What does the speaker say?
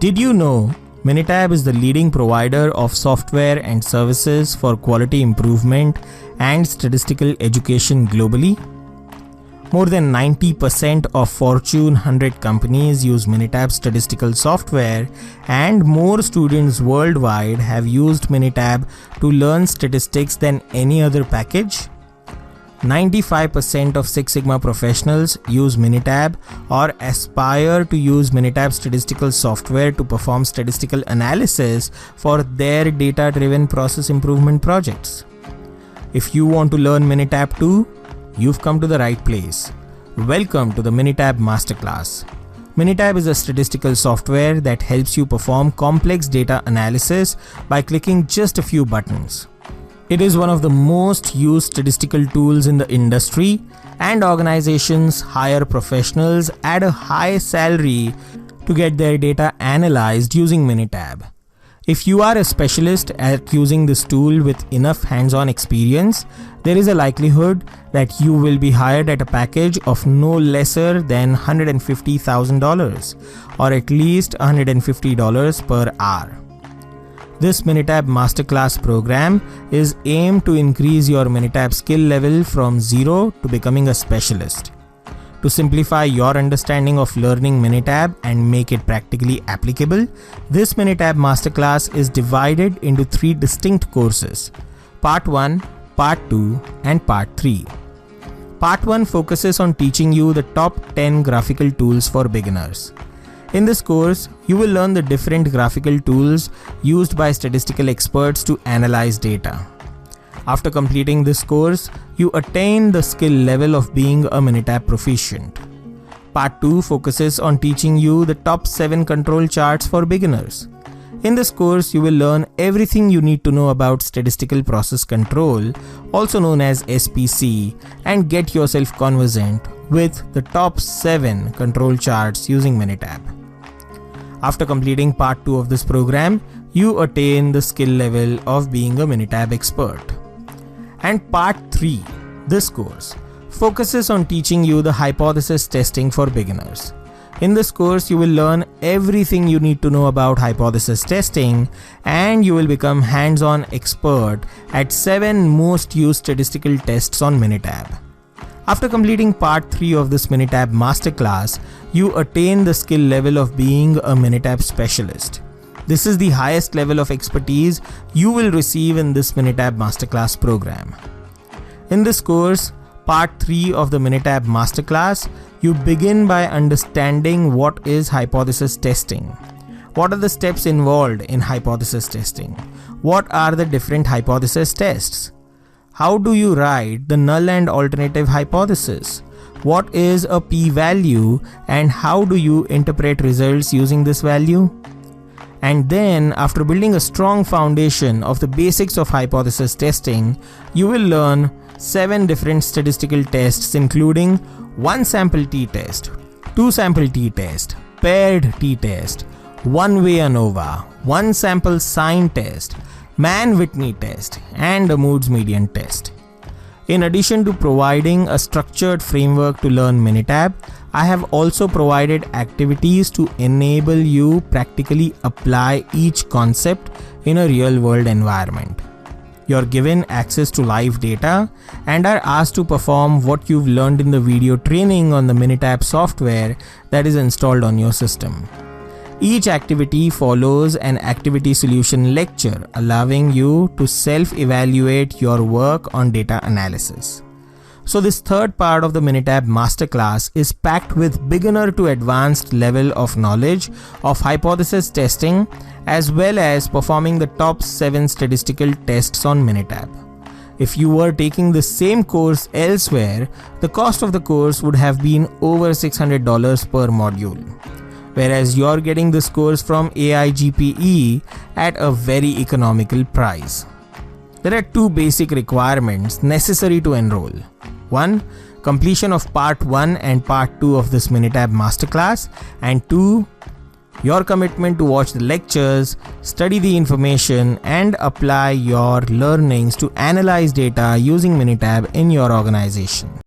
Did you know Minitab is the leading provider of software and services for quality improvement and statistical education globally? More than 90% of Fortune 100 companies use Minitab statistical software, and more students worldwide have used Minitab to learn statistics than any other package. 95% of Six Sigma professionals use Minitab or aspire to use Minitab statistical software to perform statistical analysis for their data-driven process improvement projects. If you want to learn Minitab too, you've come to the right place. Welcome to the Minitab Masterclass. Minitab is a statistical software that helps you perform complex data analysis by clicking just a few buttons. It is one of the most used statistical tools in the industry, and organizations hire professionals at a high salary to get their data analyzed using Minitab. If you are a specialist at using this tool with enough hands-on experience, there is a likelihood that you will be hired at a package of no lesser than $150,000 or at least $150 per hour. This Minitab Masterclass program is aimed to increase your Minitab skill level from zero to becoming a specialist. To simplify your understanding of learning Minitab and make it practically applicable, this Minitab Masterclass is divided into 3 distinct courses: Part 1, Part 2, and Part 3. Part 1 focuses on teaching you the top 10 graphical tools for beginners. In this course, you will learn the different graphical tools used by statistical experts to analyze data. After completing this course, you attain the skill level of being a Minitab proficient. Part 2 focuses on teaching you the top 7 control charts for beginners. In this course, you will learn everything you need to know about statistical process control, also known as SPC, and get yourself conversant with the top 7 control charts using Minitab. After completing Part 2 of this program, you attain the skill level of being a Minitab expert. And Part 3, this course, focuses on teaching you the hypothesis testing for beginners. In this course, you will learn everything you need to know about hypothesis testing, and you will become hands-on expert at 7 most used statistical tests on Minitab. After completing Part 3 of this Minitab Masterclass, you attain the skill level of being a Minitab specialist. This is the highest level of expertise you will receive in this Minitab Masterclass program. In this course, Part 3 of the Minitab Masterclass, you begin by understanding what is hypothesis testing. What are the steps involved in hypothesis testing? What are the different hypothesis tests? How do you write the null and alternative hypothesis? What is a p-value and how do you interpret results using this value? And then, after building a strong foundation of the basics of hypothesis testing, you will learn 7 different statistical tests, including 1 sample t-test, 2 sample t-test, paired t-test, one-way ANOVA, 1 sample sign test, Mann-Whitney test, and a Moore's median test. In addition to providing a structured framework to learn Minitab, I have also provided activities to enable you practically apply each concept in a real-world environment. You're given access to live data and are asked to perform what you've learned in the video training on the Minitab software that is installed on your system. Each activity follows an activity solution lecture, allowing you to self-evaluate your work on data analysis. So this third part of the Minitab Masterclass is packed with beginner to advanced level of knowledge of hypothesis testing, as well as performing the top 7 statistical tests on Minitab. If you were taking the same course elsewhere, the cost of the course would have been over $600 per module. Whereas you're getting this course from AIGPE at a very economical price. There are 2 basic requirements necessary to enroll. 1. Completion of Part 1 and Part 2 of this Minitab Masterclass, and 2. Your commitment to watch the lectures, study the information, and apply your learnings to analyze data using Minitab in your organization.